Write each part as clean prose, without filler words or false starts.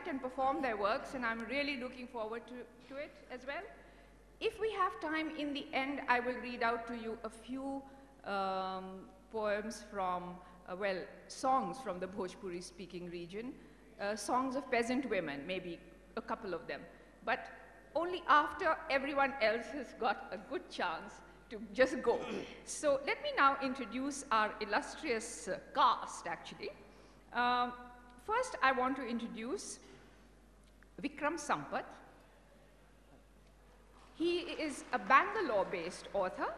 recite and perform their works, and I'm really looking forward to it as well. If we have time in the end, I will read out to you a few poems from, well, songs from the Bhojpuri speaking region, songs of peasant women, maybe a couple of them, but only after everyone else has got a good chance to just go. So let me now introduce our illustrious cast, actually. First, I want to introduce Vikram Sampath. He is a Bangalore-based author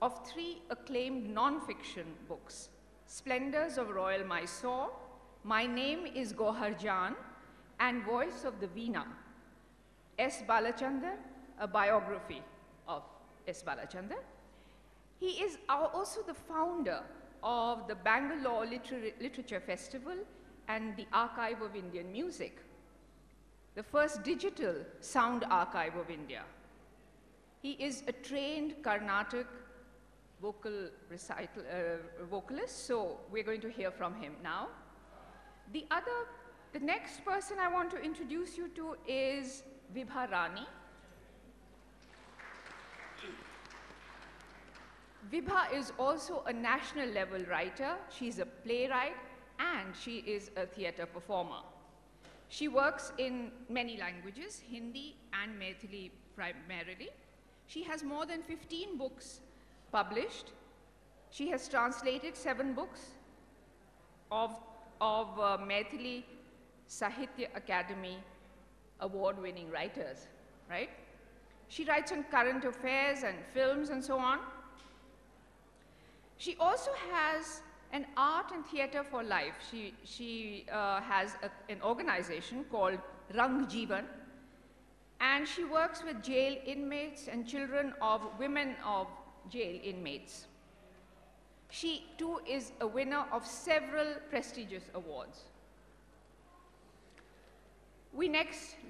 of 3 acclaimed non-fiction books: Splendors of Royal Mysore, My Name is Gohar Jan, and Voice of the Veena. S. Balachandar, a biography of S. Balachandar. He is also the founder of the Bangalore Literature Festival and the Archive of Indian Music, the first digital sound archive of India. He is a trained Carnatic vocalist, so we're going to hear from him now. The next person I want to introduce you to is Vibha Rani. Vibha is also a national level writer. She's a playwright and she is a theatre performer. She works in many languages, Hindi and Maithili primarily. She has more than 15 books published. She has translated 7 books of Maithili Sahitya Academy award-winning writers, right? She writes on current affairs and films and so on. She also has an art and theatre for life. She has an organization called Rang Jeevan, and she works with jail inmates and children of women of jail inmates. She too is a winner of several prestigious awards.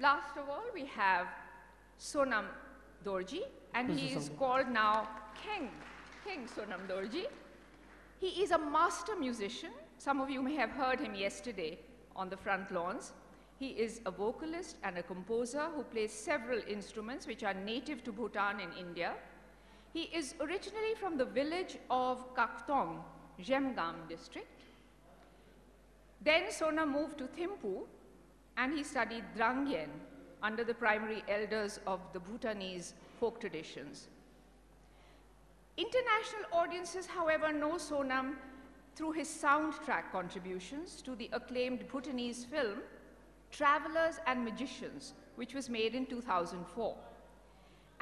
Last of all, we have Sonam Dorji, and he is called now King Sonam Dorji. He is a master musician. Some of you may have heard him yesterday on the front lawns. He is a vocalist and a composer who plays several instruments which are native to Bhutan in India. He is originally from the village of Kaktong, Jemgam district. Then Sonam moved to Thimphu and he studied Drangyen under the primary elders of the Bhutanese folk traditions. International audiences, however, know Sonam through his soundtrack contributions to the acclaimed Bhutanese film, Travelers and Magicians, which was made in 2004,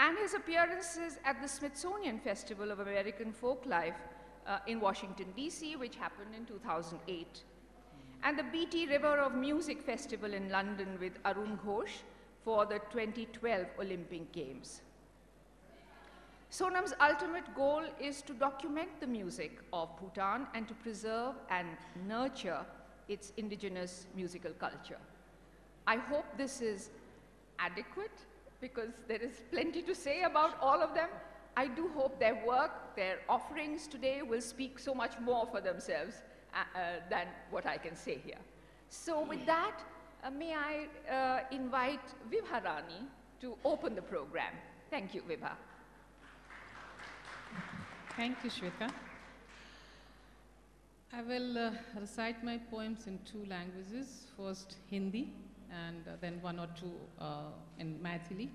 and his appearances at the Smithsonian Festival of American Folklife in Washington, D.C., which happened in 2008, and the BT River of Music Festival in London with Arun Ghosh for the 2012 Olympic Games. Sonam's ultimate goal is to document the music of Bhutan and to preserve and nurture its indigenous musical culture. I hope this is adequate because there is plenty to say about all of them. I do hope their work, their offerings today will speak so much more for themselves than what I can say here. So with that, may I invite Vibha Rani to open the program. Thank you, Vibha. Thank you, Shweta. I will recite my poems in 2 languages, first Hindi and then 1 or 2 in Maithili.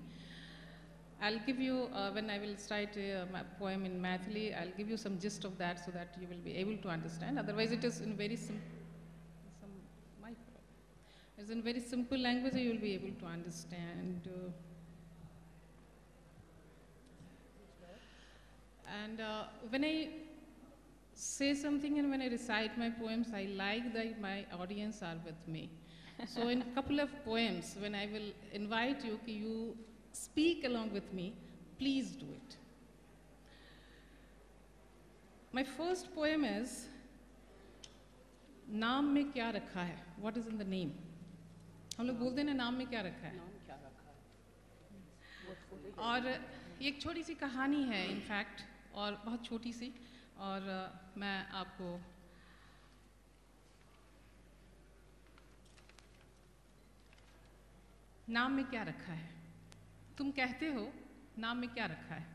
I'll give you, when I will recite a poem in Maithili, I'll give you some gist of that so that you will be able to understand. Otherwise, it is in very it's in very simple language, you will be able to understand. And when I say something and when I recite my poems, I like that my audience are with me. So in a couple of poems, when I will invite you, you speak along with me, please do it. My first poem is, नाम में क्या रखा है? What is in the name? हम लोग बोलते हैं ना नाम में क्या रखा है? और ये एक छोटी सी कहानी है in fact, और बहुत छोटी सी, और मैं आपको नाम में क्या रखा है? तुम कहते हो नाम में क्या रखा है,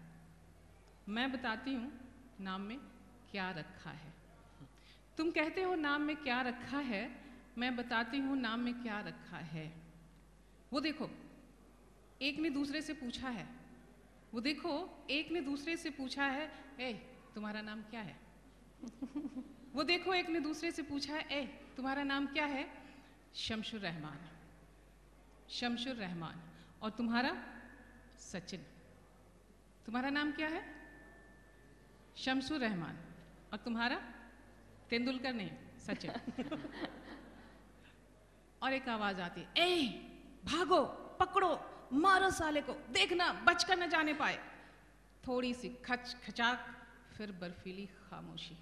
मैं बताती हूँ नाम में क्या रखा है। तुम कहते हो नाम में क्या रखा है, मैं बताती हूँ नाम में क्या रखा है। वो देखो एक ने दूसरे से पूछा है, वो देखो एक ने दूसरे से पूछा है, ए तुम्हारा नाम क्या है? वो देखो एक ने दूसरे से पूछा है, ए तुम्हारा नाम क्या है? शमशुर रहमान। शमशुर रहमान। और तुम्हारा? सचिन। तुम्हारा नाम क्या है? शमशुर रहमान। और तुम्हारा? तेंदुलकर नहीं, सचिन। और एक आवाज आती है, ए भागो, पकड़ो, मारो साले को, देखना बचकर न जाने पाए। थोड़ी सी खच खचाक, फिर बर्फीली खामोशी।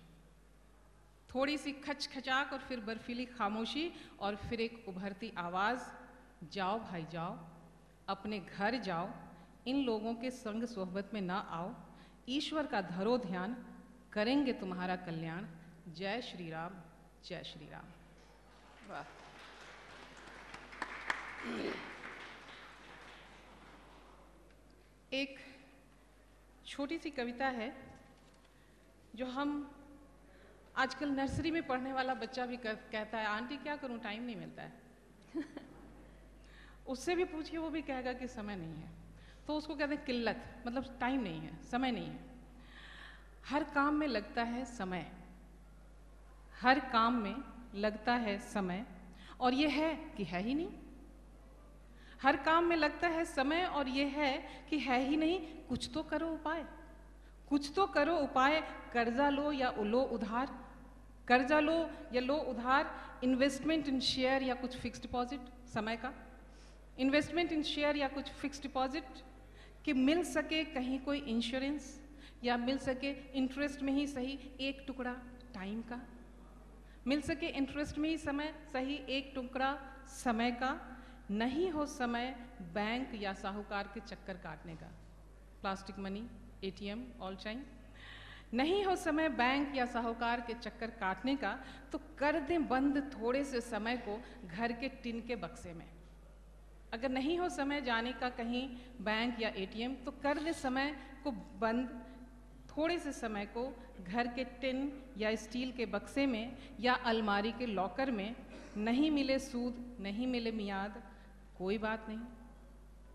थोड़ी सी खच खचाक और फिर बर्फीली खामोशी, और फिर एक उभरती आवाज, जाओ भाई जाओ, अपने घर जाओ, इन लोगों के संग सोहबत में ना आओ, ईश्वर का धरो ध्यान, करेंगे तुम्हारा कल्याण। जय श्री राम, जय श्री राम। वाह। एक छोटी सी कविता है जो हम आजकल नर्सरी में पढ़ने वाला बच्चा भी कहता है, आंटी क्या करूं, टाइम नहीं मिलता है। उससे भी पूछिए, वो भी कहेगा कि समय नहीं है। तो उसको कहते हैं किल्लत, मतलब टाइम नहीं है, समय नहीं है। हर काम में लगता है समय, हर काम में लगता है समय, और ये है कि है ही नहीं। हर काम में लगता है समय और ये है कि है ही नहीं। कुछ तो करो उपाय, कुछ तो करो उपाय, कर्जा लो या लो उधार, कर्जा लो या लो उधार, इन्वेस्टमेंट इन शेयर या कुछ फिक्स डिपॉजिट, समय का इन्वेस्टमेंट इन शेयर या कुछ फिक्स डिपॉजिट, कि मिल सके कहीं कोई इंश्योरेंस, या मिल सके इंटरेस्ट में ही सही एक टुकड़ा टाइम का, मिल सके इंटरेस्ट में ही समय सही एक टुकड़ा समय का। नहीं हो समय बैंक या साहूकार के चक्कर काटने का, plastic money, ATM, all time. नहीं हो समय बैंक या साहूकार के चक्कर काटने का, तो कर दें बंद थोड़े से समय को घर के टिन के बक्से में। अगर नहीं हो समय जाने का कहीं बैंक या एटीएम, तो कर दे समय को बंद, थोड़े से समय को घर के टिन या स्टील के बक्से में या अलमारी के लॉकर में। नहीं मिले सूद, नहीं मिले मियाद, कोई बात नहीं,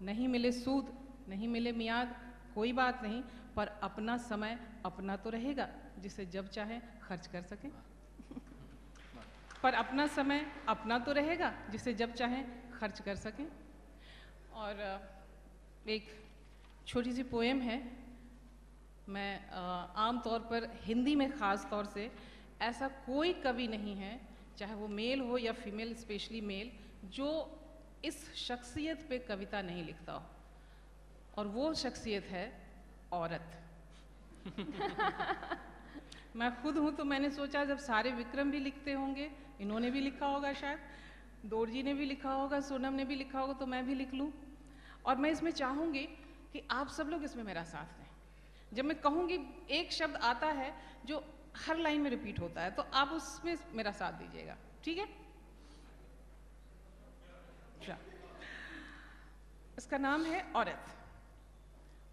नहीं मिले सूद, नहीं मिले मियाद, कोई बात नहीं, पर अपना समय अपना तो रहेगा, जिसे जब चाहे खर्च कर सकें। पर अपना समय अपना तो रहेगा, जिसे जब चाहे खर्च कर सकें। और एक छोटी सी पोएम है। मैं आम तौर पर हिंदी में ख़ास तौर से, ऐसा कोई कवि नहीं है, चाहे वो मेल हो या फीमेल, स्पेशली मेल, जो इस शख्सियत पे कविता नहीं लिखता हो, और वो शख्सियत है औरत। मैं खुद हूँ, तो मैंने सोचा जब सारे विक्रम भी लिखते होंगे, इन्होंने भी लिखा होगा, शायद दोरजी ने भी लिखा होगा, सोनम ने भी लिखा होगा, तो मैं भी लिख लूँ। और मैं इसमें चाहूँगी कि आप सब लोग इसमें मेरा साथ दें। जब मैं कहूँगी एक शब्द आता है जो हर लाइन में रिपीट होता है, तो आप उसमें मेरा साथ दीजिएगा, ठीक है? अच्छा, इसका नाम है औरत।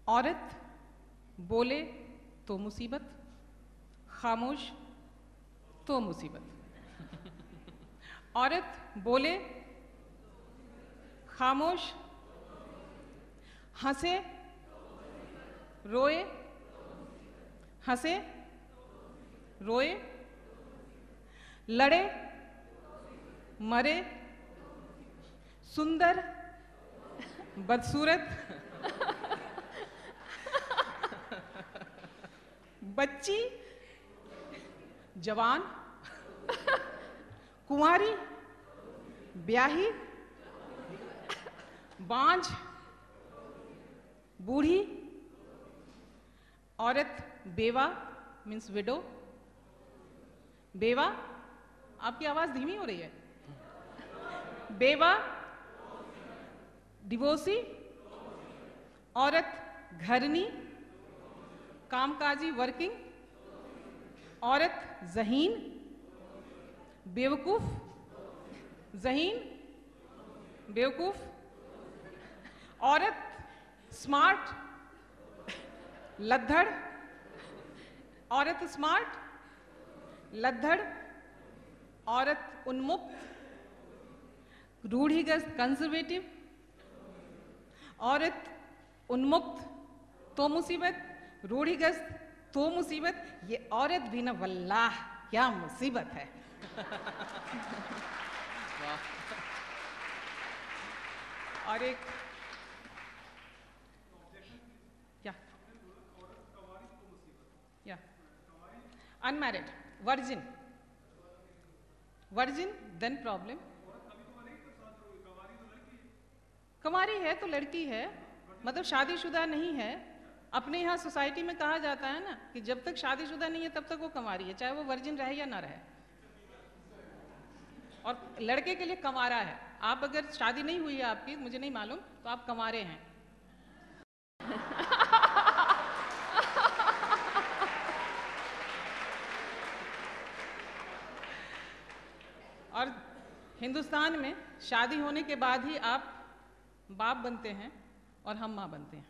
औरत बोले तो मुसीबत, खामोश तो मुसीबत। औरत बोले, खामोश, हंसे, रोए, हंसे, रोए, लड़े, मरे, सुंदर, बदसूरत, बच्ची, जवान, कुंवारी, ब्याही, बांझ, बूढ़ी, औरत बेवा मीन्स विडो, बेवा, आपकी आवाज धीमी हो रही है, बेवा, डिवोर्सी, औरत घरनी, कामकाजी वर्किंग, औरत ज़हीन, बेवकूफ, ज़हीन, बेवकूफ, औरत स्मार्ट, लद्दड़, औरत स्मार्ट, लद्दड़, औरत उन्मुक्त, रूढ़िग्रस्त कंजर्वेटिव, औरत उन्मुक्त तो मुसीबत, रूढ़िग्रस्त तो मुसीबत, ये औरत भी ना वल्लाह क्या मुसीबत है। और एक या unmarried, virgin, virgin then problem. कुंवारी है तो लड़की है, मतलब शादीशुदा नहीं है। अपने यहाँ सोसाइटी में कहा जाता है ना कि जब तक शादीशुदा नहीं है तब तक वो कुंवारी है, चाहे वो वर्जिन रहे या ना रहे। और लड़के के लिए कंवारा है। आप अगर शादी नहीं हुई है आपकी, मुझे नहीं मालूम, तो आप कंवारे हैं। और हिंदुस्तान में शादी होने के बाद ही आप बाप बनते हैं और हम माँ बनते हैं,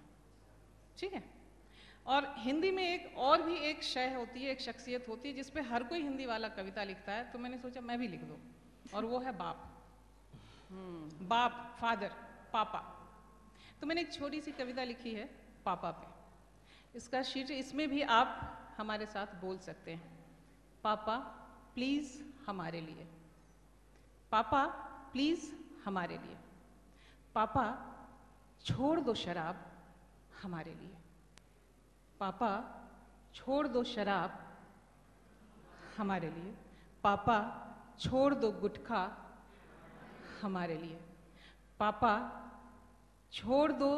ठीक है। और हिंदी में एक और भी एक शय होती है, एक शख्सियत होती है जिस पे हर कोई हिंदी वाला कविता लिखता है, तो मैंने सोचा मैं भी लिख दूं, और वो है बाप। बाप, फादर, पापा। तो मैंने एक छोटी सी कविता लिखी है पापा पे। इसका शीर्षक, इसमें भी आप हमारे साथ बोल सकते हैं, पापा प्लीज हमारे लिए, पापा प्लीज हमारे लिए, पापा छोड़ दो शराब हमारे लिए, पापा छोड़ दो शराब हमारे लिए, पापा छोड़ दो गुटखा हमारे लिए, पापा छोड़ दो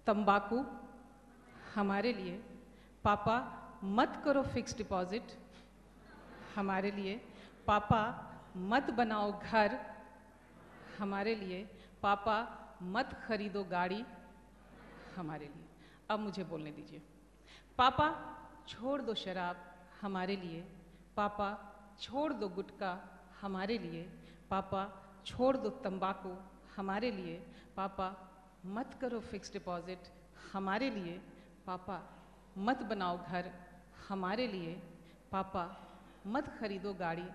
तंबाकू हमारे लिए, पापा मत करो फिक्स डिपॉजिट हमारे लिए, पापा मत बनाओ घर हमारे लिए, पापा मत खरीदो गाड़ी हमारे लिए। अब मुझे बोलने दीजिए। पापा छोड़ दो शराब हमारे लिए, पापा छोड़ दो गुटखा हमारे लिए, पापा छोड़ दो तंबाकू हमारे लिए, पापा मत करो फिक्स डिपॉजिट हमारे लिए, पापा मत बनाओ घर हमारे लिए, पापा मत खरीदो गाड़ी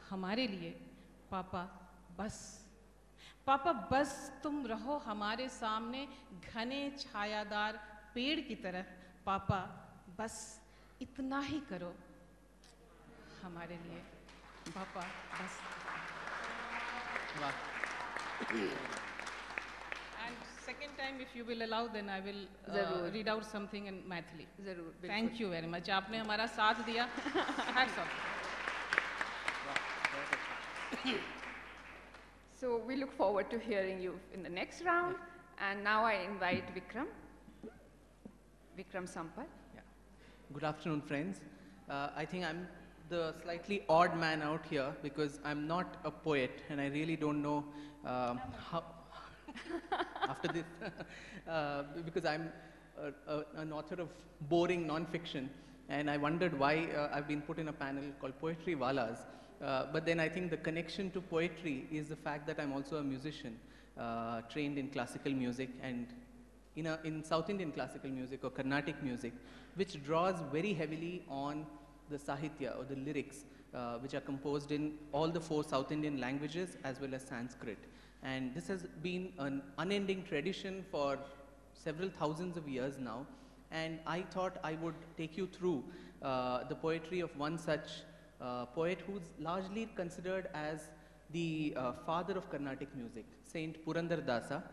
हमारे लिए, पापा बस, पापा बस तुम रहो हमारे सामने घने छायादार पेड़ की तरह, पापा बस इतना ही करो हमारे लिए, पापा बस। And second time, if you will allow, then I will read out something in Maithili. जरूर, बिल्कुल। Thank you very much. आपने हमारा साथ दिया। Hats off. So we look forward to hearing you in the next round. And now I invite Vikram. Vikram Sampath. Yeah. Good afternoon, friends. I think I'm the slightly odd man out here because I'm not a poet and I really don't know how, after this, because I'm an author of boring non-fiction, and I wondered why I've been put in a panel called Poetry Walas. But then I think the connection to poetry is the fact that I'm also a musician, trained in classical music and in South Indian classical music or Carnatic music, which draws very heavily on the Sahitya or the lyrics, which are composed in all the 4 South Indian languages as well as Sanskrit. And this has been an unending tradition for several thousands of years now. And I thought I would take you through the poetry of one such poet who's largely considered as the father of Carnatic music, Saint Purandar Dasa,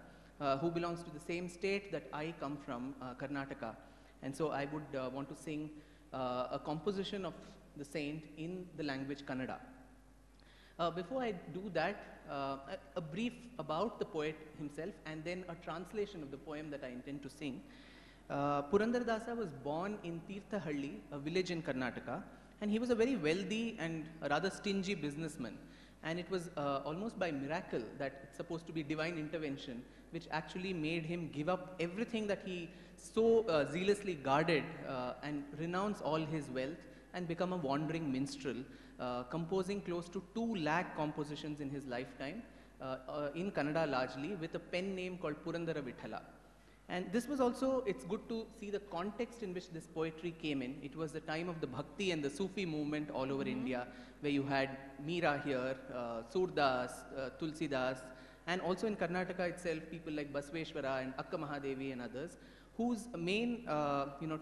who belongs to the same state that I come from, Karnataka. And so I would want to sing a composition of the saint in the language Kannada. Before I do that, a brief about the poet himself and then a translation of the poem that I intend to sing. Purandar Dasa was born in Tirthahalli, a village in Karnataka, and he was a very wealthy and a rather stingy businessman. And it was almost by miracle that it's supposed to be divine intervention, which actually made him give up everything that he so zealously guarded and renounce all his wealth and become a wandering minstrel, composing close to 2 lakh compositions in his lifetime, in Kannada largely, with a pen name called Purandara Vithala. And this was also, it's good to see the context in which this poetry came in. It was the time of the Bhakti and the Sufi movement all over India, where you had Meera here, Surdas, Tulsidas, and also in Karnataka itself, people like Basveshwara and Akka Mahadevi and others, whose main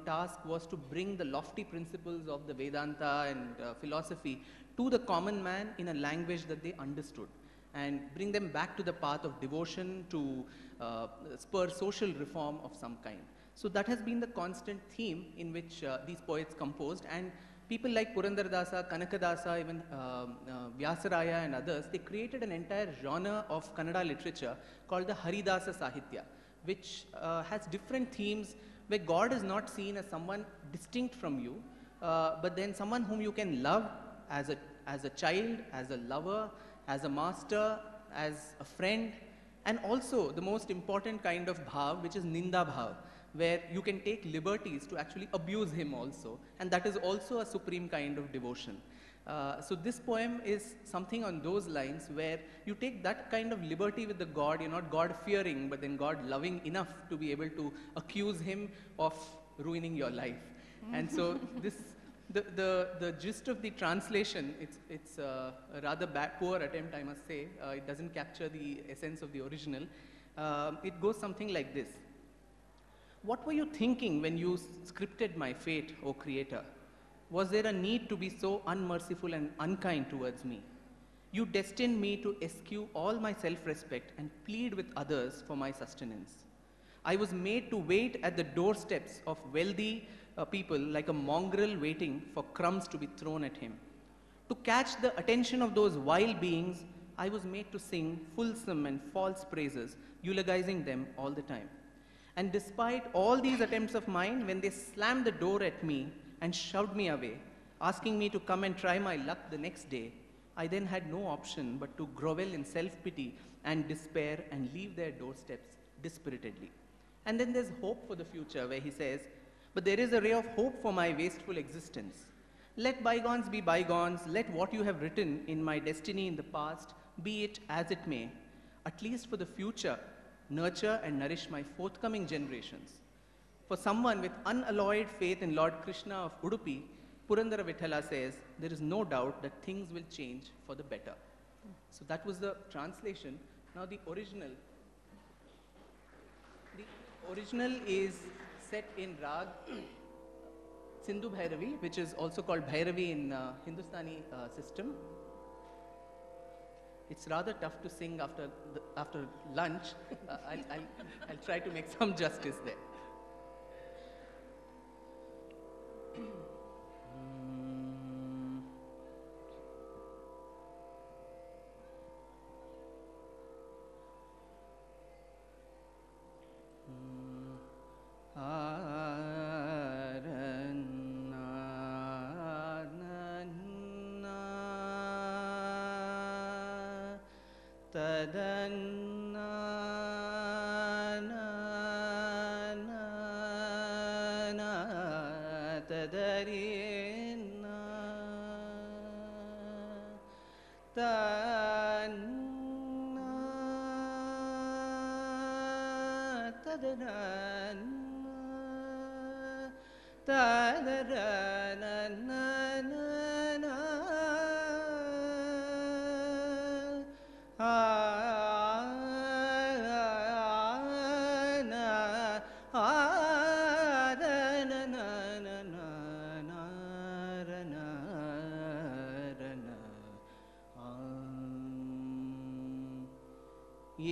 task was to bring the lofty principles of the Vedanta and philosophy to the common man in a language that they understood, and bring them back to the path of devotion to spur social reform of some kind. So that has been the constant theme in which these poets composed, and people like Purandaradasa, Kanakadasa, even Vyasaraya and others, they created an entire genre of Kannada literature called the Haridasa Sahitya, which has different themes where God is not seen as someone distinct from you, but then someone whom you can love as a child, as a lover, as a master, as a friend, and also the most important kind of bhav, which is ninda bhav, where you can take liberties to actually abuse him also, and that is also a supreme kind of devotion. So this poem is something on those lines where you take that kind of liberty with the God. You're not God-fearing, but then God-loving enough to be able to accuse him of ruining your life. And so this, the gist of the translation, it's a rather poor attempt, I must say. It doesn't capture the essence of the original. It goes something like this. What were you thinking when you scripted my fate, O Creator? Was there a need to be so unmerciful and unkind towards me? You destined me to eschew all my self-respect and plead with others for my sustenance. I was made to wait at the doorsteps of wealthy people like a mongrel waiting for crumbs to be thrown at him. To catch the attention of those wild beings, I was made to sing fulsome and false praises, eulogizing them all the time. And despite all these attempts of mine, when they slammed the door at me and shoved me away, asking me to come and try my luck the next day, I then had no option but to grovel in self-pity and despair and leave their doorsteps dispiritedly. And then there's hope for the future, where he says, but there is a ray of hope for my wasteful existence. Let bygones be bygones, let what you have written in my destiny in the past, be it as it may, at least for the future, nurture and nourish my forthcoming generations. For someone with unalloyed faith in Lord Krishna of Udupi, Purandara Vithala says, there is no doubt that things will change for the better. So that was the translation. Now the original is set in Rag Sindhu Bhairavi, which is also called Bhairavi in Hindustani system. It's rather tough to sing after lunch. I'll try to make some justice there.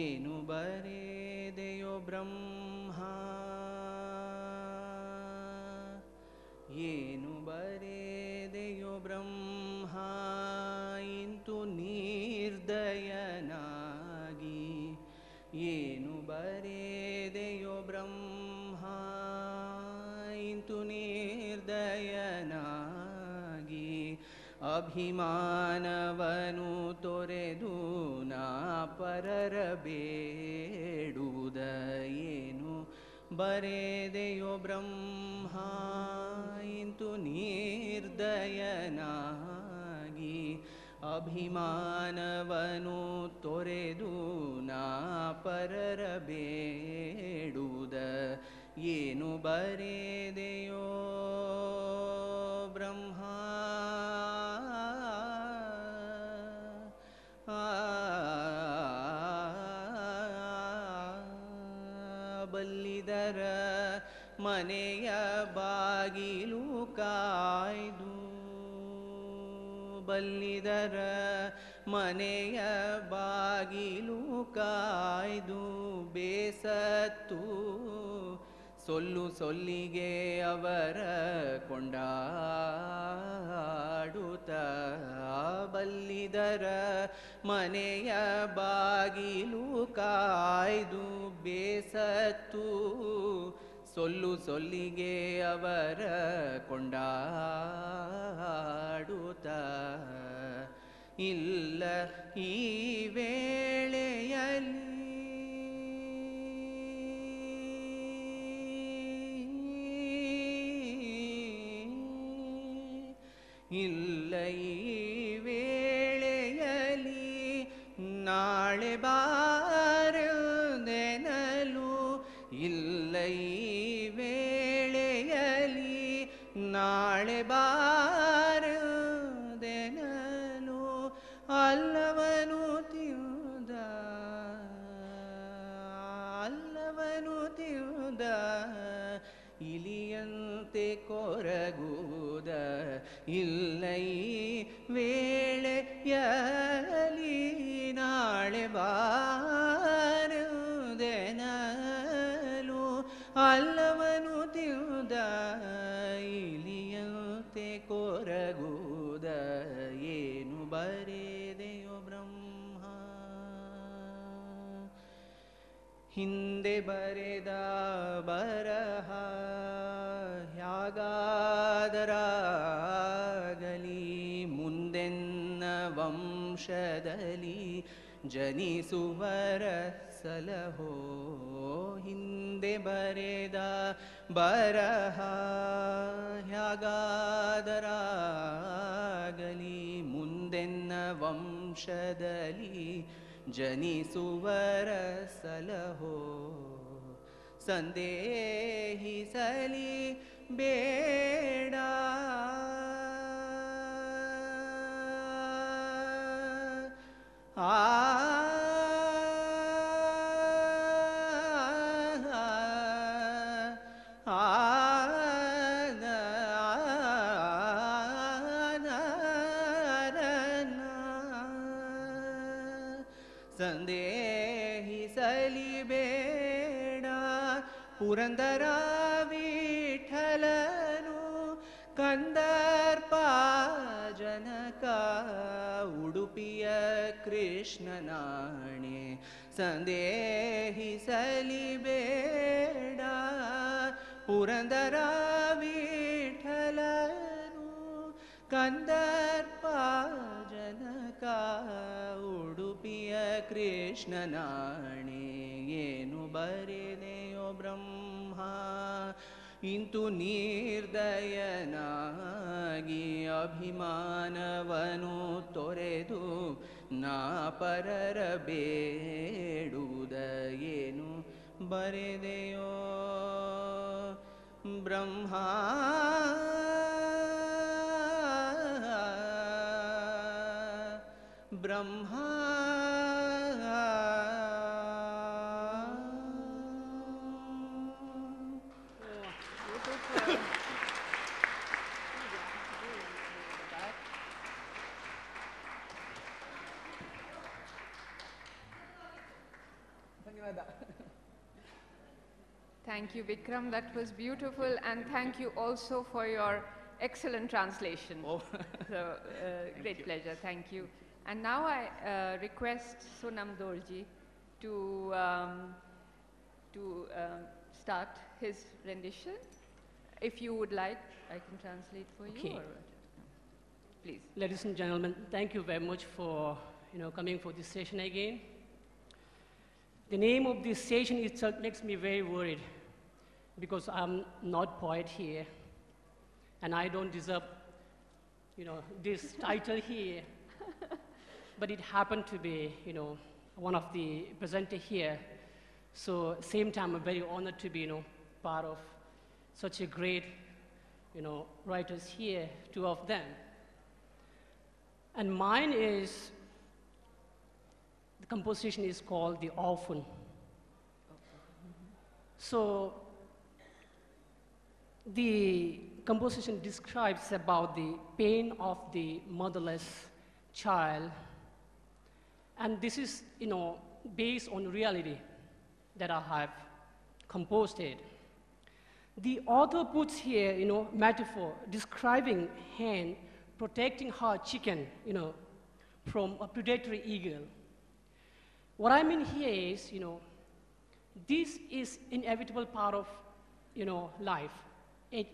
ಏನು ಬರೆದೆಯೋ ಬ್ರಹ್ಮ, ಏನು ಬರೆದೆಯೋ ಬ್ರಹ್ಮ, ಇಂತು ನಿರ್ದಯನಾಗಿ. ಏನು ಬರೆದೆಯೋ ಬ್ರಹ್ಮ, ಇಂತು ನಿರ್ದಯನಾಗಿ. ಅಭಿಮಾನವನು ತೊರೆದು ನಾ ಪರರ ಬೇಡುವುದ. ಏನು ಬರೆದೆಯೋ ಬ್ರಹ್ಮ, ಇಂತು ನಿರ್ದಯನಾಗಿ. ಅಭಿಮಾನವನು ತೊರೆದು ನಾ ಪರರ ಬೇಡುವುದ. ಏನು ಬರೆದೆಯೋ ಬ್ರಹ್ಮ ಬಲ್ಲಿದರ ಮನೆಯ ಬಾಗಿಲು ಕಾಯ್ದು ಬಲ್ಲಿದರ ಮನೆಯ ಬಾಗಿಲು ಕಾಯ್ದು ಬೇಸತ್ತು ಸೊಲ್ಲು ಸೊಲ್ಲಿಗೆ ಅವರ ಕೊಂಡಾಡುತ್ತ ಬಲ್ಲಿದರ ಮನೆಯ ಬಾಗಿಲು ಕಾಯ್ದು ಬೇಸತ್ತು ಸೊಲ್ಲು ಸೊಲ್ಲಿಗೆ ಅವರ ಕೊಂಡಾಡುತ್ತ ಇಲ್ಲ ಈ ವೇಳೆಯಲ್ಲಿ ಇಲ್ಲ ಈ ವೇಳೆಯಲ್ಲಿ ನಾಳೆ ಬಾರದೆನಲು ಇಲ್ಲ ಈ ವೇಳೆಯಲ್ಲಿ ನಾಳೆ ಬಾರದೆನಲು ಅಲ್ಲವನು ತಿಂದ ಇಲಿಯಂತೆ ಕೊರಗುವುದ ಇಲ್ಲ ಈ ವೇಳೆಯಲ್ಲಿ ನಾಳೆ ಬಾರದೆನಲು ಅಲ್ಲವನು ತಿಂದ ಇಲಿಯಂತೆ ಕೊರಗುವುದ ಏನು ಬರೆದೆಯೋ ಬ್ರಹ್ಮ ಹಿಂದೆ ಬರೆದ ಬರಹ ಯಾಗಾದರಾಗಲಿ ಮುಂದೆನ್ನ ವಂಶದಲ್ಲಿ ಜನಿಸುವರ ಸಲಹೋ ಹಿಂದೆ ಬರೆದ ಬರಹ ಯಾಗಾದರಾಗಲಿ ಮುಂದೆನ್ನ ವಂಶದಲ್ಲಿ ಜನಿಸುವರ ಸಲಹೋ ಸಂದೇಹಿಸಲಿ ಬೇಡ ಸಂದೇಹಿಸಲಿ ಬೇಡ ಪುರಂದರ ವಿಠಲನು ಕಂದರ್ಪ ಜನಕ ಉಡುಪಿಯ ಕೃಷ್ಣನಾಣೆ ಸಂದೇಹಿಸಲಿ ಬೇಡ ಪುರಂದರ ವಿಠಲನು ಕಂದರ್ಪ ಜನಕ ಉಡುಪಿಯ ಕೃಷ್ಣನಾಣೆ ಏನು ಬರೆದೆಯೋ ಬ್ರಹ್ಮ ಇಂತು ನಿರ್ದಯನಾಗಿ ಅಭಿಮಾನವನು ತೊರೆದು ನಾ ಪರರ ಬೇಡುವುದ ಏನು ಬರೆದೆಯೋ ಬ್ರಹ್ಮ ಬ್ರಹ್ಮ Thank you, Vikram. That was beautiful. And thank you also for your excellent translation. Oh. So, great pleasure. Thank you. And now I request Sonam Dorji to start his rendition. If you would like, I can translate for you. Okay. Or, please. Ladies and gentlemen, thank you very much for coming for this session again. The name of this session itself makes me very worried because I'm not poet here, and I don't deserve this title here. But it happened to be one of the presenter here. So same time, I'm very honored to be part of such a great, writers here, two of them. And mine is, the composition is called The Orphan. So the composition describes about the pain of the motherless child, and this is, based on reality that I have composed it. The author puts here, metaphor describing hen protecting her chicken, from a predatory eagle. What I mean here is, this is inevitable part of, life. It,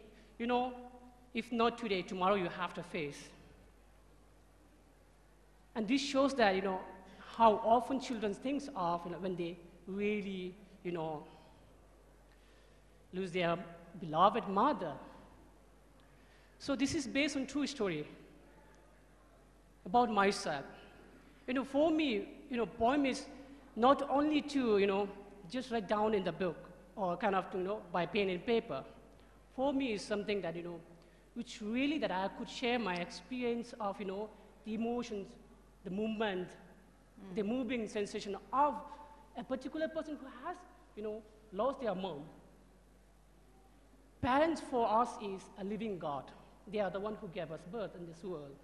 if not today, tomorrow you have to face. And this shows that, how often children think of, when they really, lose their beloved mother. So this is based on true story about myself. For me, poem is not only to, just write down in the book or kind of, by pen and paper. For me, it's something that, which really that I could share my experience of, the emotions, the movement, the moving sensation of a particular person who has, lost their mom. Parents for us is a living God. They are the one who gave us birth in this world.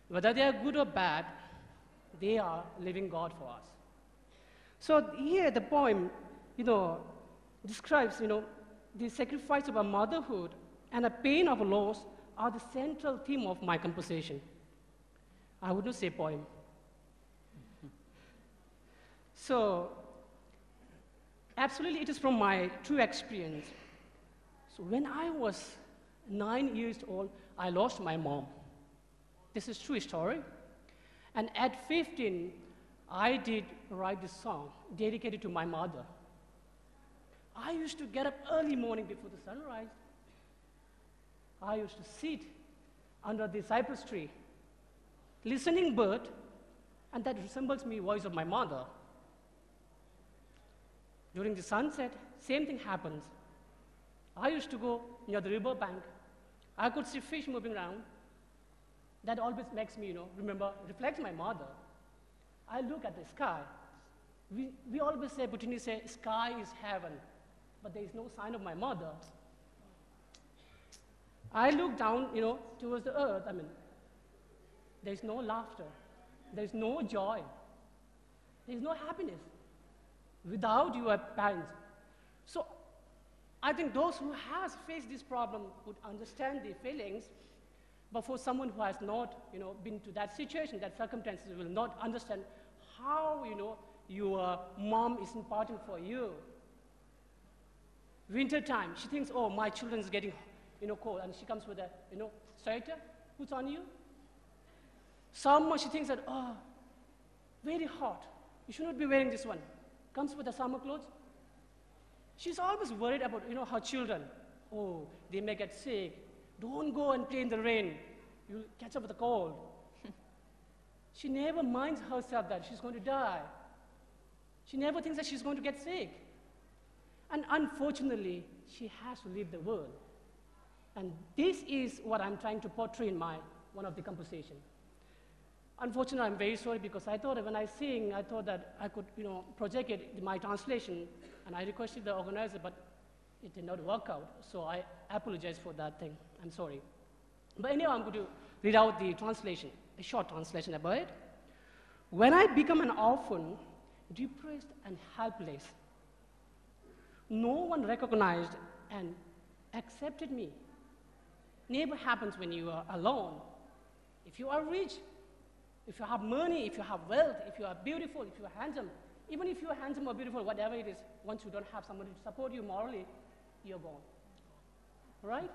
Whether they are good or bad, they are living God for us. So here the poem, describes, the sacrifice of a motherhood and the pain of loss are the central theme of my composition. I would not say poem. So, absolutely it is from my true experience. So when I was 9 years old, I lost my mom. This is true story. And at 15, I did write this song dedicated to my mother. I used to get up early morning before the sunrise. I used to sit under the cypress tree, listening bird, and that resembles me voice of my mother. During the sunset, same thing happens. I used to go near the river bank. I could see fish moving around. That always makes me, reflects my mother. I look at the sky. We always say, Bhutanese say, sky is heaven, but there is no sign of my mother. I look down, towards the earth. There is no laughter. There is no joy. There is no happiness without your parents. So I think those who has faced this problem would understand the feelings, but for someone who has not, been to that situation, that circumstances, will not understand how, your mom is important for you. Winter time, she thinks, oh, my children's getting, cold, and she comes with a, sweater, puts on you. Summer, she thinks that, oh, very hot, you should not be wearing this one. Comes with the summer clothes. She's always worried about, her children. Oh, they may get sick. Don't go and play in the rain. You'll catch up with a cold. She never minds herself that she's going to die. She never thinks that she's going to get sick. And unfortunately, she has to leave the world. And this is what I'm trying to portray in one of the compositions. Unfortunately, I'm very sorry because I thought that when I sing, I thought that I could, project it in my translation, and I requested the organizer, but it did not work out. So I apologize for that thing. I'm sorry. But anyway, I'm going to read out the translation, a short translation about it. When I become an orphan, depressed and helpless, no one recognized and accepted me. Never happens when you are alone. If you are rich, if you have money, if you have wealth, if you are beautiful, if you are handsome, even if you are handsome or beautiful, whatever it is, once you don't have somebody to support you morally, you're gone. Right?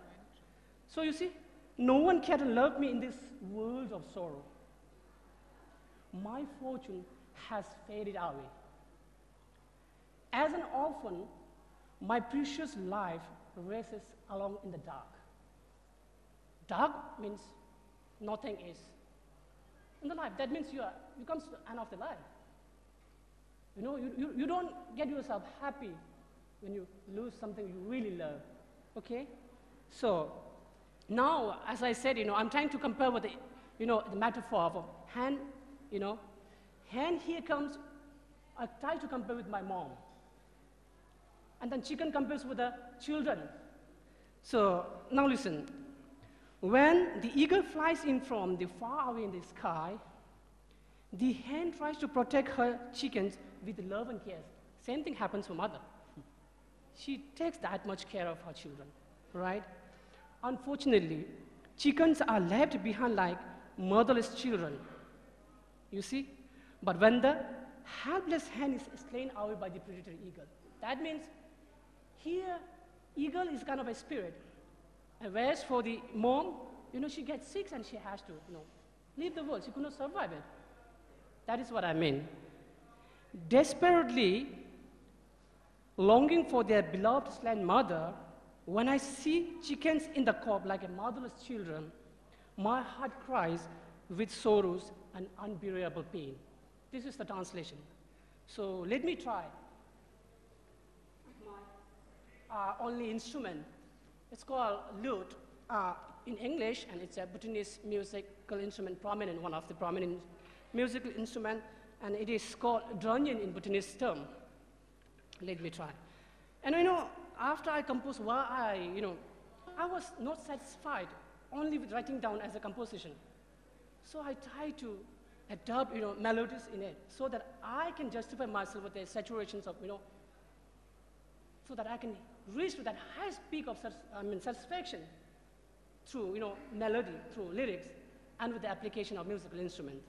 So you see, no one can love me in this world of sorrow. My fortune has faded away. As an orphan, my precious life races along in the dark. Dark means nothing is in the life. That means you come to the end of the life. You don't get yourself happy when you lose something you really love, okay? So now, as I said, I'm trying to compare with the metaphor of a hand, hand here comes, I try to compare with my mom. And then chicken compares with the children. So now listen, when the eagle flies in from the far away in the sky, the hen tries to protect her chickens with love and care. Same thing happens for mother. She takes that much care of her children, right? Unfortunately, chickens are left behind like motherless children, you see? But when the helpless hen is slain away by the predator eagle, that means here, eagle is kind of a spirit. And whereas for the mom, she gets sick and she has to, leave the world. She could not survive it. That is what I mean. Desperately longing for their beloved slain mother, when I see chickens in the coop like a motherless children, my heart cries with sorrows and unbearable pain. This is the translation. So let me try. My only instrument. It's called lute in English, and it's a Bhutanese musical instrument, one of the prominent musical instrument, and it is called drunyan in Bhutanese term. Let me try. And after I composed, I was not satisfied only with writing down as a composition. So I tried to adopt, melodies in it, so that I can justify myself with the saturations of, so that I can reach to that highest peak of satisfaction through, melody, through lyrics, and with the application of musical instrument.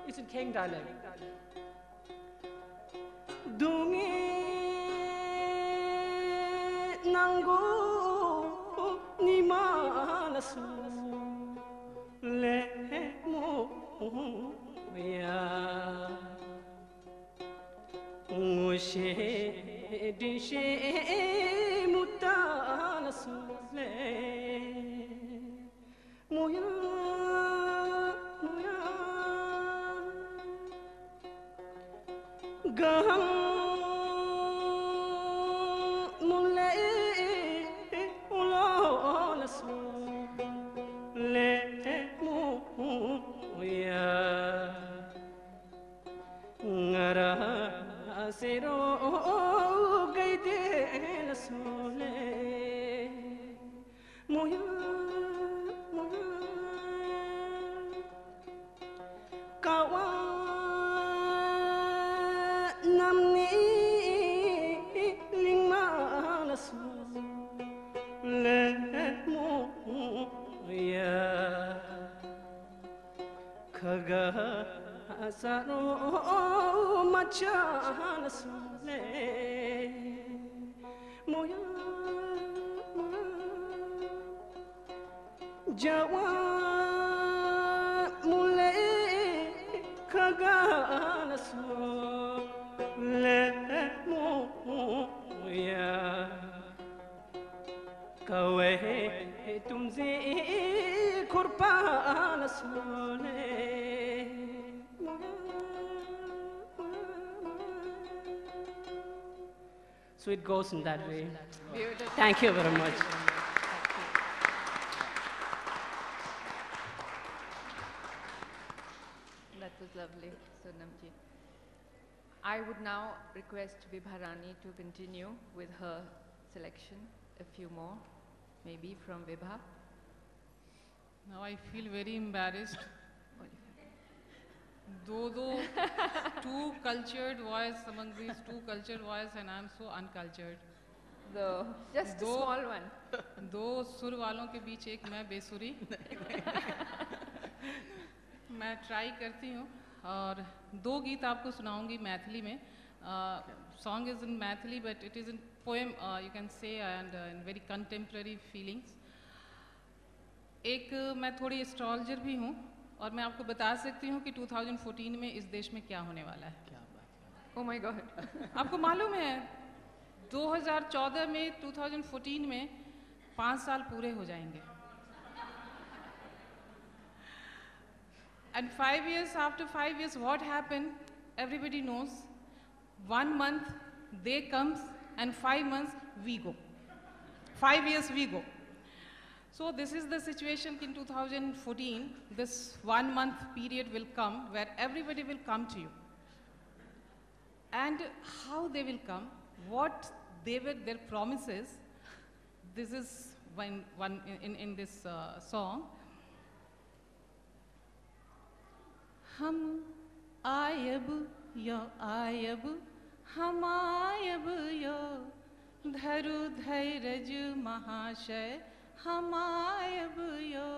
It's in Kheng dialect. Dungi nangu ni malasu le mo ya ngushe dishe mutalasu le moya gam mulai ulalasu le mo ya ngara sero gaide lasule moya kawa namni lingma lasu le mo ya khaga saro macha lasu le mo ya jawa mule khaga lasu le mo ya kawe tumze kurpa lasule so it goes in that way. Beautiful. Thank you very much. That was lovely, Sonamji. I would now request Vibharani to continue with her selection, a few more, maybe from Vibha. Now I feel very embarrassed. Though two cultured voice among these two cultured voice, and I'm so uncultured. Just a small one. दो सुर वालों के बीच एक मैं बेसुरी मैं try करती हूँ और 2 गीत आपको सुनाऊंगी मैथिली में. Song is in Maithili, but it is in poem, you can say, and in very contemporary feelings. एक मैं थोड़ी एस्ट्रोलॉजर भी हूँ और मैं आपको बता सकती हूँ कि 2014 में इस देश में क्या होने वाला है. क्या बात है. Oh my God. आपको मालूम है 2014 में 2014 में 5 साल पूरे हो जाएंगे. And 5 years, after 5 years, what happened? Everybody knows. 1 month they comes and 5 months we go. 5 years we go. So this is the situation in 2014. This 1 month period will come where everybody will come to you. And how they will come, what they were, their promises, this is one in this song. हम आयब यो आयब हम आयब यो धरु धैर्ज महाशय हम आयब यो.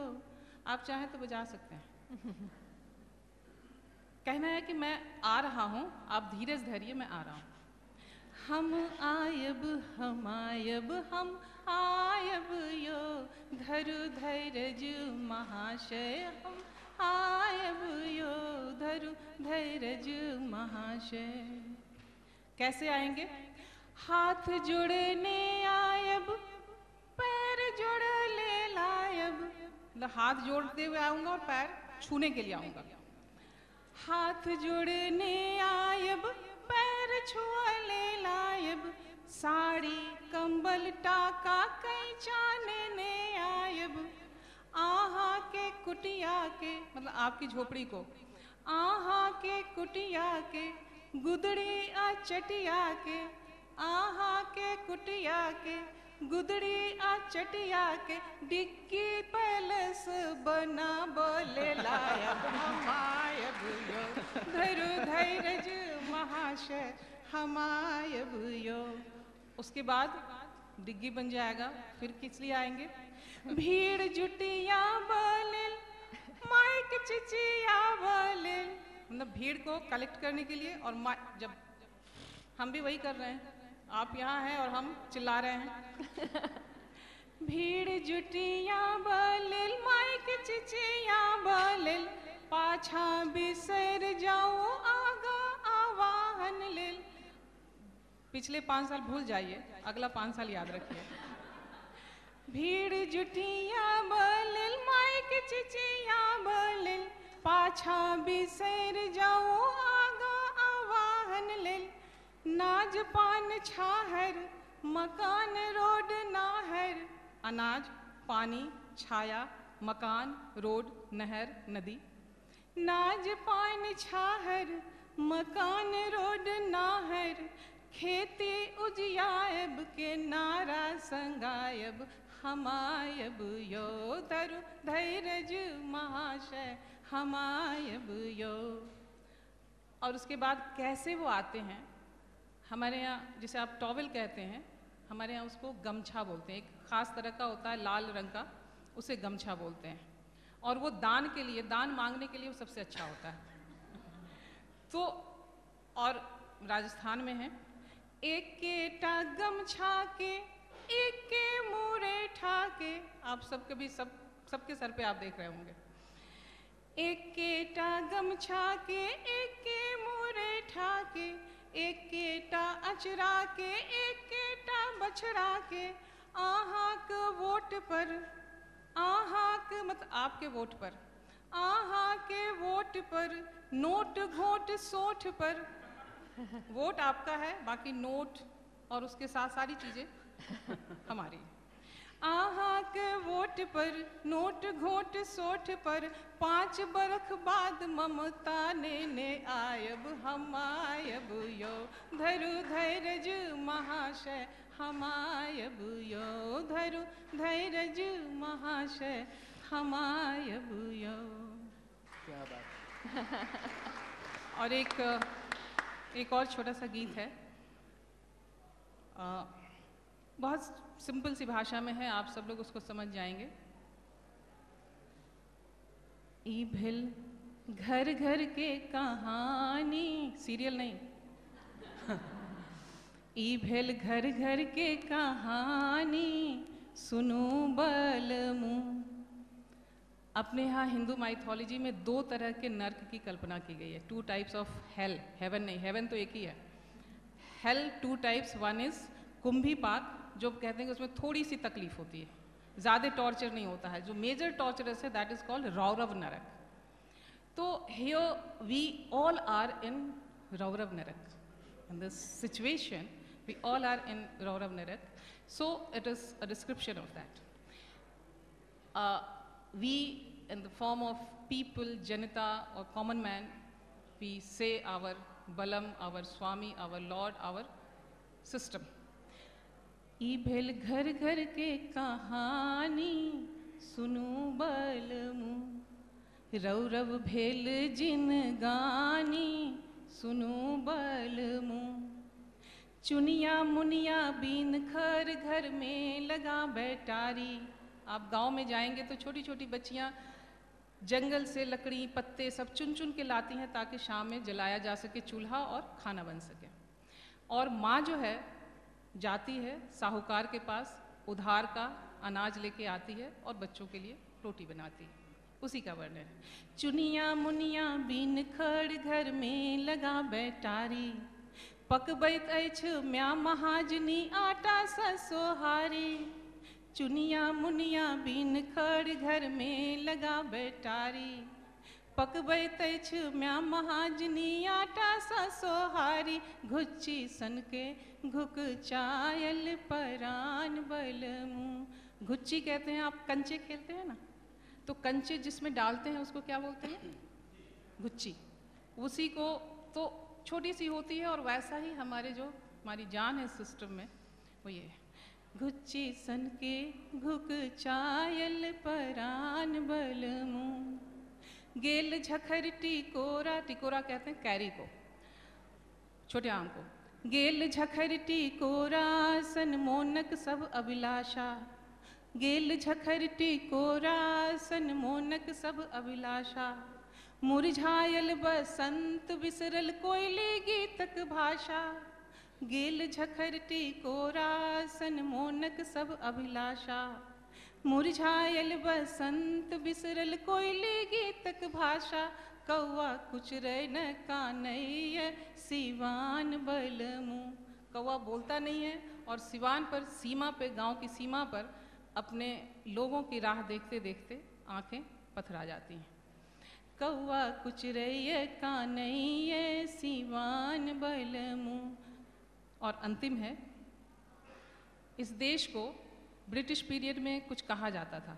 आप चाहें तो बजा सकते हैं. कहना है कि मैं आ रहा हूँ, आप धीरज धरिए, मैं आ रहा हूँ. हम आयब हम आयब हम आयब यो धरु धैर्ज महाशय हम आयब यो धरु धैर्ज महाशय. कैसे आएंगे? हाथ जोड़ने आयब पैर जोड़ ले लायब. मतलब हाथ जोड़ते हुए आऊंगा और पैर छूने के लिए आऊंगा. हाथ जोड़ने आयब पैर छुआ ले लायब साड़ी कंबल टाका कई चाने ने आयब. आहा के कुटिया के, मतलब आपकी झोपड़ी को, आहा के कुटिया के गुदड़ी आ चटिया के, आहा के कुटिया के गुदड़ी आ चटिया के डिक्की पैलेस बना बोले लायब हम आयब यो धरु धैर्ज महाशय हम आयब यो. उसके बाद डिग्गी बन जाएगा. फिर किस लिए आएंगे? भीड़ जुटिया बोलिल माइक चिचिया बोलिल. मतलब भीड़ को कलेक्ट करने के लिए. और जब हम भी वही कर रहे हैं, आप यहाँ हैं और हम चिल्ला रहे हैं. भीड़ जुटिया बोलिल माइक चिचिया बोलिल पाछा बिसर जाओ आगा आवाहन लेल. पिछले 5 साल भूल जाइए, अगला 5 साल याद रखिए. भीड़ जुटिया बोलिल माइक चिचिया बोलिल पाछा बिसर जाओ आगा आवाहन लेल. नाज पान छाहर मकान रोड नाहर. अनाज, पानी, छाया, मकान, रोड, नहर, नदी. नाज पान छाहर मकान रोड नाहर खेती उजियाब के नारा संगायब हम आयब यो धरु धैर्ज महाशय हम आयब यो. और उसके बाद कैसे वो आते हैं? हमारे यहाँ जिसे आप टॉवेल कहते हैं, हमारे यहाँ उसको गमछा बोलते हैं. एक ख़ास तरह का होता है लाल रंग का, उसे गमछा बोलते हैं. और वो दान के लिए, दान मांगने के लिए वो सबसे अच्छा होता है. तो और राजस्थान में है एक केटा गमछा के एक के मुरे ठाके. आप सबके भी सबके सर पे आप देख रहे होंगे. एक केटा गमछा के एक के मुरे ठाके एक केटा अचरा के एक केटा बछड़ा के. आहाक वोट पर, आहाक मतलब आपके वोट पर, आहा के वोट पर नोट घोट सोठ पर. वोट आपका है, बाकी नोट और उसके साथ सारी चीजें हमारी. आहा के वोट पर नोट घोट सोठ पर 5 बरख बाद ममता ने आयब हम आयब यो धरु धैर्ज महाशय हम आयब यो धरु धैर्ज महाशय हम आयब यो. क्या बात. और एक और छोटा सा गीत है, बहुत सिंपल सी भाषा में है, आप सब लोग उसको समझ जाएंगे. ई भिल घर घर के कहानी, सीरियल नहीं, ई भेल घर घर के कहानी सुनो बलमू। अपने यहाँ हिंदू माइथोलॉजी में 2 तरह के नर्क की कल्पना की गई है, 2 टाइप्स ऑफ हेल, हेवन नहीं, हेवन तो एक ही है। हेल 2 टाइप्स, वन इज कुंभी पाक, जो कहते हैं कि उसमें थोड़ी सी तकलीफ होती है, ज़्यादा टॉर्चर नहीं होता है। जो मेजर टॉर्चरस है that is called Raurav Narak. तो here we all are in Raurav Narak, in this situation we all are in Raurav Narak, so it is a description of that. We, in the form of people, Janata or common man, we say our Balam, our Swami, our Lord, our system. ई भेल घर घर के कहानी सुनु बलमु, रौरव भेल जिन गानी सुनु बलमु। चुनिया मुनिया बीन खर घर में लगा बैटारी। आप गांव में जाएंगे तो छोटी छोटी बच्चियां जंगल से लकड़ी पत्ते सब चुन चुन के लाती हैं ताकि शाम में जलाया जा सके चूल्हा और खाना बन सके। और माँ जो है जाती है साहूकार के पास, उधार का अनाज लेके आती है और बच्चों के लिए रोटी बनाती है। उसी का वर्णन है। चुनिया मुनिया बीन खर घर में लगा बैटारी, पकबैत अछि म्या महाजनी आटा ससोहारी। चुनिया मुनिया बीन खर घर में लगा बैटारी, पकबैत अछि म्या महाजनी आटा ससोहारी। घुच्ची सन के घुक चायल परान बलमू। घुच्ची कहते हैं, आप कंचे खेलते हैं ना, तो कंचे जिसमें डालते हैं उसको क्या बोलते हैं? घुच्ची। उसी को तो छोटी सी होती है और वैसा ही हमारी जान है सिस्टम में, वो ये है। घुच्ची सन के घुक चायल परान बलमू, गेल झखर टिकोरा, टिकोरा कहते हैं कैरी को, छोटे आम को। गेल झखर टिकोरा सन मोनक सब अभिलाषा, गेल झखर टिकोरा सन मोनक सब अभिलाषा। मुरझायल बसंत बिसरल कोयली गीतक भाषा, गेल झखर टिकोरा सन मोनक सब अभिलाषा। मुरझायल बसंत बिसरल कोयली गीतक भाषा। कौआ कुचरै न कानैय सिवान बलमू। कौआ बोलता नहीं है और सिवान पर, सीमा पे, गांव की सीमा पर अपने लोगों की राह देखते देखते आंखें पथरा जाती हैं। कौआ कुचरैय कानैय सिवान बलमू। और अंतिम है, इस देश को ब्रिटिश पीरियड में कुछ कहा जाता था,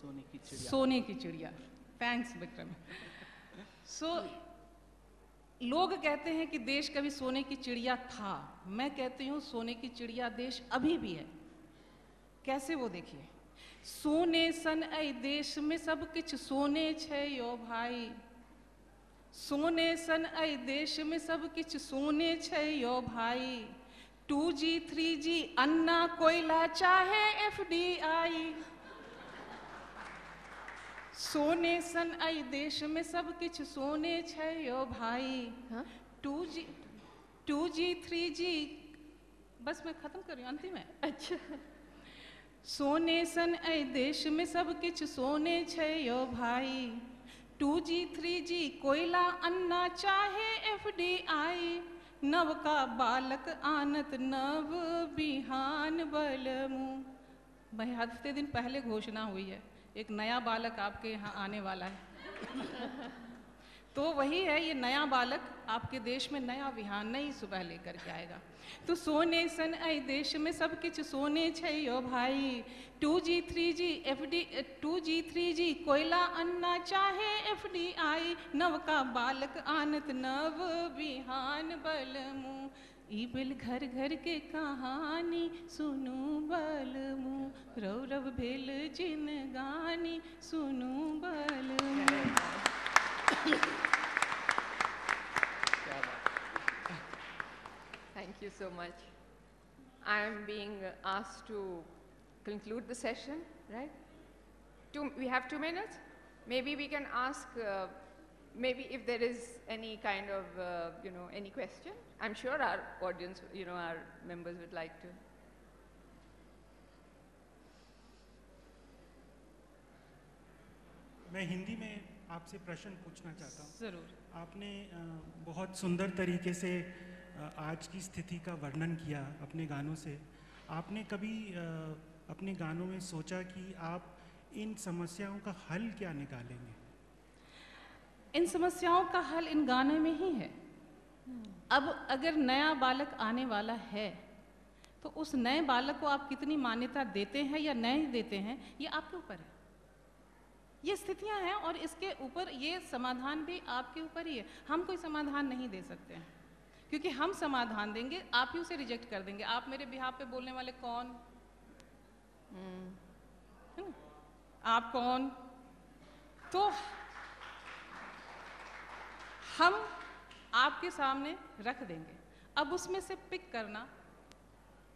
सोने की चिड़िया। सोने की चिड़िया। थैंक्स विक्रम। लोग कहते हैं कि देश कभी सोने की चिड़िया था। मैं कहती हूँ सोने की चिड़िया देश अभी भी है। कैसे, वो देखिए। सोने सन ऐ देश में सब किछ सोने छै यो भाई, सोने सन ऐ देश में सब किछ सोने छै यो भाई। 2G 3G अन्ना कोयला चाहे FDI, सोने सन ऐ देश में सब किछ सोने छै यो भाई। 2G 3G, बस मैं खत्म कर रही हूँ, अंतिम है। अच्छा। सोने सन ऐ देश में सब किछ सोने छै यो भाई। 2G 3G कोयला अन्ना चाहे FDI। नव का बालक आनत नव बिहान बलमू। भाई हफ्ते दिन पहले घोषणा हुई है, एक नया बालक आपके यहाँ आने वाला है। तो वही है, ये नया बालक आपके देश में नया विहान, नई सुबह लेकर के आएगा। तो सोने सन ऐ देश में सब किछ सोने छै यो भाई। 2G 3G कोयला अन्ना चाहे FDI। नव का बालक आनत नव बिहान बलमू। ई बिल घर घर के कहानी सुनू बलमू। रौरव भेल जिन गानी सुनू बलमू। Thank you so much. I am being asked to conclude the session, right? We have 2 minutes? Maybe we can ask, maybe if there is any kind of, any question. I'm sure our audience, our members would like to. मैं हिंदी में आपसे प्रश्न पूछना चाहता हूँ। ज़रूर। आपने बहुत सुंदर तरीके से आज की स्थिति का वर्णन किया अपने गानों से। आपने कभी अपने गानों में सोचा कि आप इन समस्याओं का हल क्या निकालेंगे? इन समस्याओं का हल इन गाने में ही है। अब अगर नया बालक आने वाला है तो उस नए बालक को आप कितनी मान्यता देते हैं या नहीं देते हैं, ये आपके ऊपर है। ये स्थितियां हैं और इसके ऊपर ये समाधान भी आपके ऊपर ही है। हम कोई समाधान नहीं दे सकते हैं, क्योंकि हम समाधान देंगे आप ही उसे रिजेक्ट कर देंगे। आप मेरे बिहाफ पे बोलने वाले कौन? है ना? आप कौन? तो हम आपके सामने रख देंगे, अब उसमें से पिक करना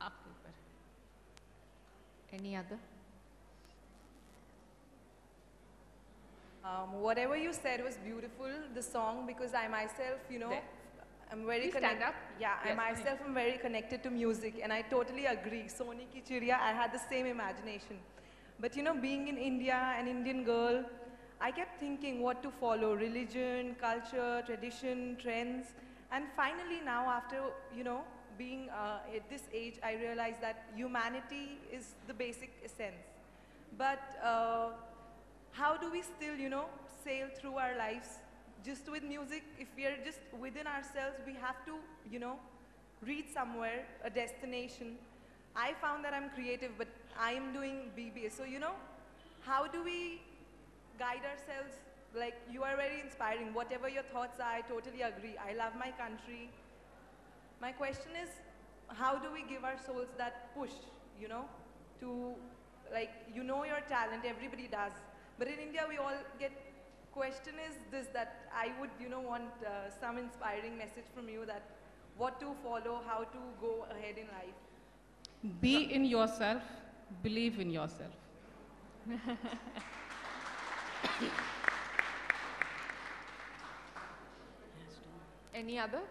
आपके ऊपर है। Any other? Whatever you said was beautiful, the song, because I myself, There. I'm very Please stand up. Yeah, I Yes. myself am very connected to music, and I totally agree. Soni Ki Chiriya, I had the same imagination. But being in India, an Indian girl, I kept thinking what to follow: religion, culture, tradition, trends. And finally now, after, being at this age, I realized that humanity is the basic essence. But how do we still, sail through our lives just with music? If we are just within ourselves, we have to, reach somewhere, a destination. I found that I'm creative, but I am doing BBA. So, how do we guide ourselves? Like, you are very inspiring. Whatever your thoughts are, I totally agree. I love my country. My question is, how do we give our souls that push, to, like, your talent, everybody does. But in India, we all get, question is this, that I would, want some inspiring message from you, that what to follow, how to go ahead in life. Be in yourself, believe in yourself. Any other?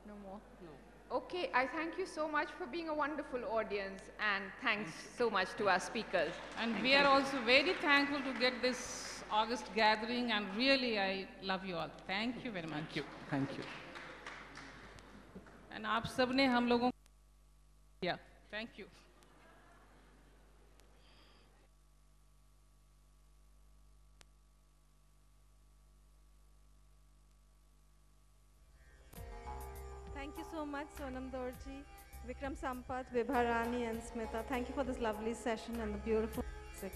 No more? No. Okay, I thank you so much for being a wonderful audience, and thanks so much to our speakers. And we are also very thankful to get this August gathering, and really I love you all. Thank you very much. Thank you. Thank you. And आप सब ने हम लोगों को, yeah, thank you. Thank you so much, Sonam Dorji, Vikram Sampath, Vibha Rani, and Smita. Thank you for this lovely session and the beautiful music.